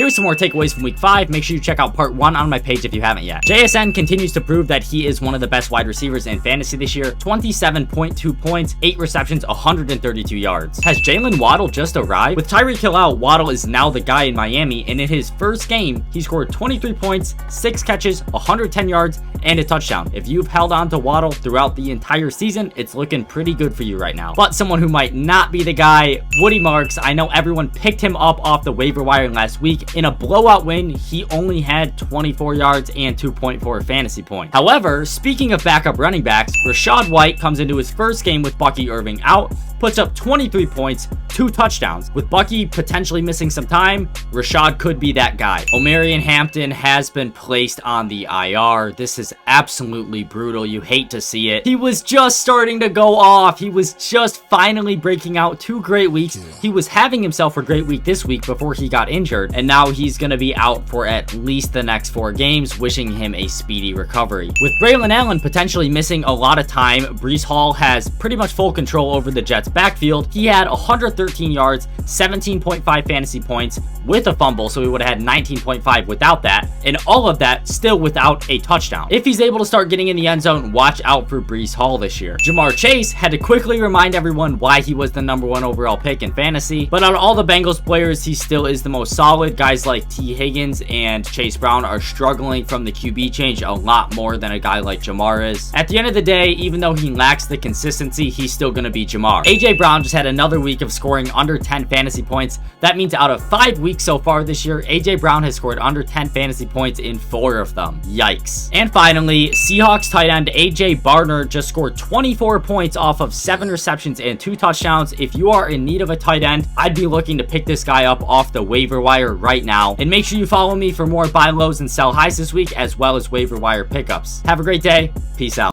Here's some more takeaways from week 5. Make sure you check out part 1 on my page if you haven't yet. JSN continues to prove that he is one of the best wide receivers in fantasy this year. 27.2 points, 8 receptions, 132 yards. Has Jalen Waddle just arrived? With Tyreek Hill out, Waddle is now the guy in Miami, and in his first game, he scored 23 points, 6 catches, 110 yards, and a touchdown. If you've held on to Waddle throughout the entire season, it's looking pretty good for you right now. But someone who might not be the guy, Woody Marks. I know everyone picked him up off the waiver wire last week. In a blowout win, he only had 24 yards and 2.4 fantasy points. However, speaking of backup running backs, Rachaad White comes into his first game with Bucky Irving out, puts up 23 points, 2 touchdowns. With Bucky potentially missing some time, Rachaad could be that guy. Omarion Hampton has been placed on the IR. This is absolutely brutal. You hate to see it. He was just starting to go off. He was just finally breaking out 2 great weeks. He was having himself a great week this week before he got injured, and now he's going to be out for at least the next 4 games, wishing him a speedy recovery. With Braylon Allen potentially missing a lot of time, Breece Hall has pretty much full control over the Jets backfield. He had 113 yards, 17.5 fantasy points with a fumble, so he would have had 19.5 without that, and all of that still without a touchdown. If he's able to start getting in the end zone, watch out for Breece Hall this year. Jamar Chase had to quickly remind everyone why he was the #1 overall pick in fantasy, but out of all the Bengals players, he still is the most solid. Guys like T. Higgins and Chase Brown are struggling from the QB change a lot more than a guy like Jamar is. At the end of the day, even though he lacks the consistency, he's still going to be Jamar. AJ Brown just had another week of scoring under 10 fantasy points. That means out of 5 weeks so far this year, AJ Brown has scored under 10 fantasy points in 4 of them. Yikes. And finally, Seahawks tight end AJ Barner just scored 24 points off of 7 receptions and 2 touchdowns. If you are in need of a tight end, I'd be looking to pick this guy up off the waiver wire right now. And make sure you follow me for more buy lows and sell highs this week, as well as waiver wire pickups. Have a great day. Peace out.